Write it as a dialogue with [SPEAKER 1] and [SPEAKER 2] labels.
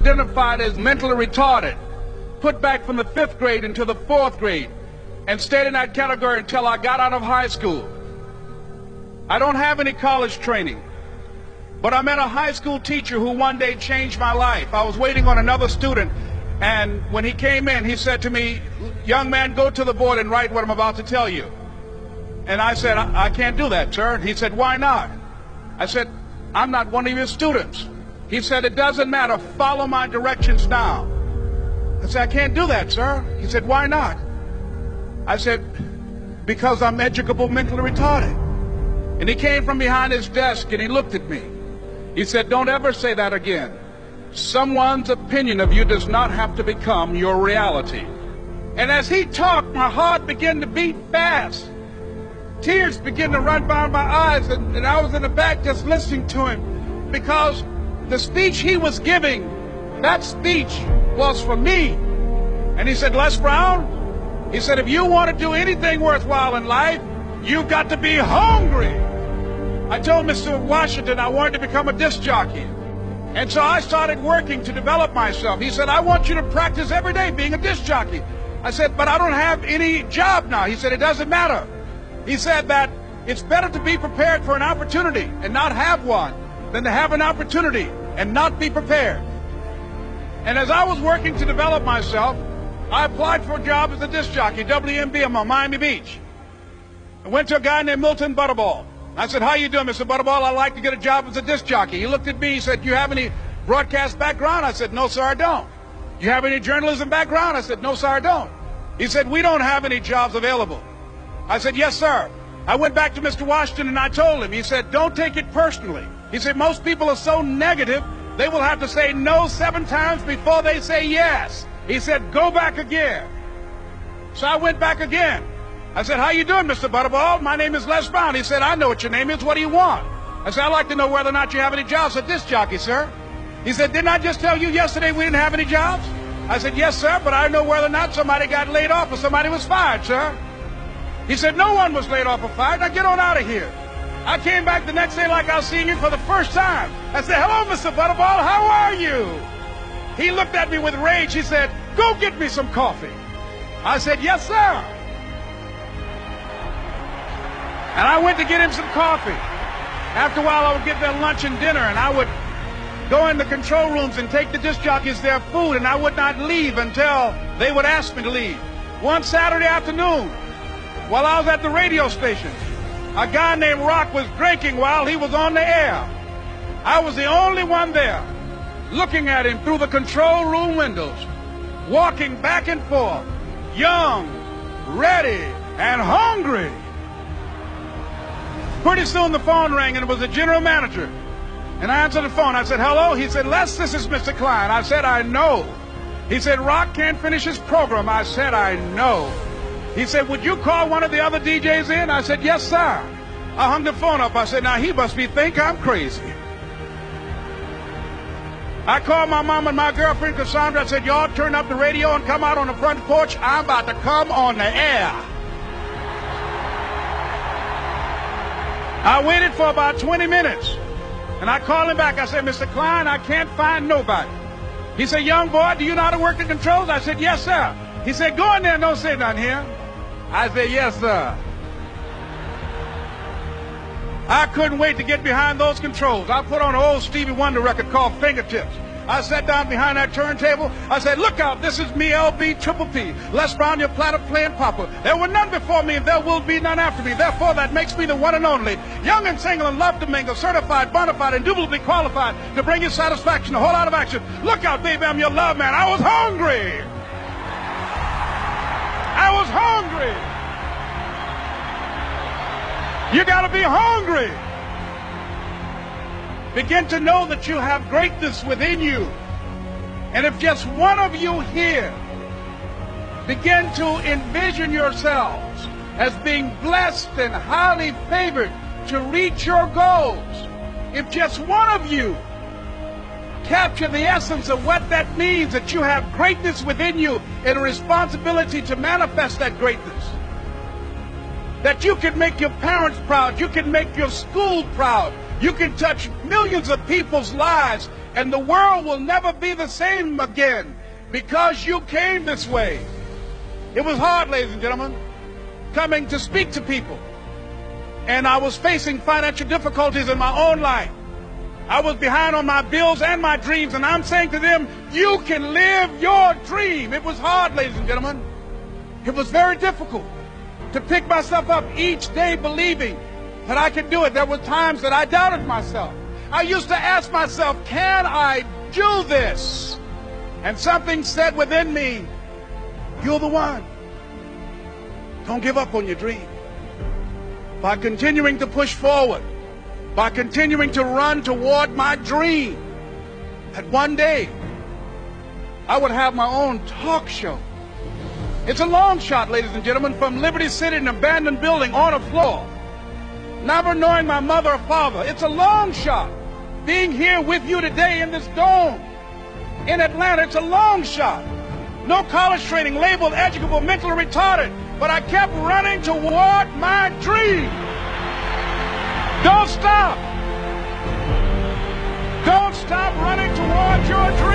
[SPEAKER 1] identified as mentally retarded, put back from the 5th grade into the 4th grade, and stayed in that category until I got out of high school. I don't have any college training, but I met a high school teacher who one day changed my life. I was waiting on another student, and when he came in, he said to me, "Young man, go to the board and write what I'm about to tell you." And I said, I can't do that, sir. He said, "Why not?" I said, "I'm not one of your students." He said, "It doesn't matter. Follow my directions now." I said, "I can't do that, sir." He said, "Why not?" I said, "Because I'm educable mentally retarded." And he came from behind his desk and he looked at me. He said, "Don't ever say that again. Someone's opinion of you does not have to become your reality." And as he talked, my heart began to beat fast. Tears began to run down my eyes, and I was in the back just listening to him, because the speech he was giving, that speech was for me. And he said, "Les Brown," he said, "if you want to do anything worthwhile in life, you've got to be hungry." I told Mr. Washington I wanted to become a disc jockey. And so I started working to develop myself. He said, "I want you to practice every day being a disc jockey." I said, "But I don't have any job now." He said, "It doesn't matter." He said that it's better to be prepared for an opportunity and not have one than to have an opportunity and not be prepared. And as I was working to develop myself, I applied for a job as a disc jockey, WMBM on Miami Beach. I went to a guy named Milton Butterball. I said, "How you doing, Mr. Butterball? I'd like to get a job as a disc jockey." He looked at me, he said, "You have any broadcast background?" I said, "No, sir, I don't." "You have any journalism background?" I said, "No, sir, I don't." He said, "We don't have any jobs available." I said, "Yes, sir." I went back to Mr. Washington and I told him. He said, "Don't take it personally." He said, "Most people are so negative, they will have to say no 7 times before they say yes." He said, "Go back again." So I went back again. I said, "How you doing, Mr. Butterball? My name is Les Brown." He said, "I know what your name is. What do you want?" I said, "I'd like to know whether or not you have any jobs as a disc jockey, sir." He said, "Didn't I just tell you yesterday we didn't have any jobs?" I said, "Yes, sir, but I know whether or not somebody got laid off or somebody was fired, sir." He said, "No one was laid off or fired. Now get on out of here." I came back the next day like I was seeing him for the first time. I said, "Hello, Mr. Butterball, how are you?" He looked at me with rage. He said, "Go get me some coffee." I said, "Yes, sir." And I went to get him some coffee. After a while, I would get their lunch and dinner, and I would go in the control rooms and take the disc jockeys their food, and I would not leave until they would ask me to leave. One Saturday afternoon, while I was at the radio station, a guy named Rock was drinking while he was on the air. I was the only one there, looking at him through the control room windows, walking back and forth, young, ready, and hungry. Pretty soon the phone rang, and it was the general manager. And I answered the phone. I said, "Hello?" He said, "Les, this is Mr. Klein." I said, "I know." He said, "Rock can't finish his program." I said, "I know." He said, "Would you call one of the other DJs in?" I said, "Yes, sir." I hung the phone up. I said, "Now he must think I'm crazy." I called my mom and my girlfriend, Cassandra. I said, "Y'all turn up the radio and come out on the front porch. I'm about to come on the air." I waited for about 20 minutes, and I called him back. I said, "Mr. Klein, I can't find nobody." He said, "Young boy, do you know how to work the controls?" I said, "Yes, sir." He said, "Go in there and don't say nothing here." I said, "Yes, sir." I couldn't wait to get behind those controls. I put on an old Stevie Wonder record called Fingertips. I sat down behind that turntable. I said, "Look out, this is me, LB Triple P, Les Brown, your platter playing papa. There were none before me, and there will be none after me. Therefore, that makes me the one and only. Young and single and love to mingle, certified, bona fide, indubitably qualified to bring you satisfaction, a whole lot of action. Look out, baby, I'm your love man." I was hungry. I was hungry. You gotta be hungry. Begin to know that you have greatness within you. And if just one of you here begin to envision yourselves as being blessed and highly favored to reach your goals, if just one of you capture the essence of what that means, that you have greatness within you and a responsibility to manifest that greatness, that you can make your parents proud, you can make your school proud, you can touch millions of people's lives And the world will never be the same again because you came this way. It was hard, ladies and gentlemen, coming to speak to people. And I was facing financial difficulties in my own life. I was behind on my bills and my dreams, and I'm saying to them, you can live your dream. It was hard, ladies and gentlemen. It was very difficult to pick myself up each day believing that I could do it. There were times that I doubted myself. I used to ask myself, can I do this? And something said within me, you're the one. Don't give up on your dream. By continuing to push forward, by continuing to run toward my dream, that one day I would have my own talk show. It's a long shot, ladies and gentlemen, from Liberty City, an abandoned building on a floor, never knowing my mother or father. It's a long shot. Being here with you today in this dome in Atlanta, it's a long shot. No college training, labeled educable, mentally retarded, but I kept running toward my dream. Don't stop. Don't stop running toward your dream.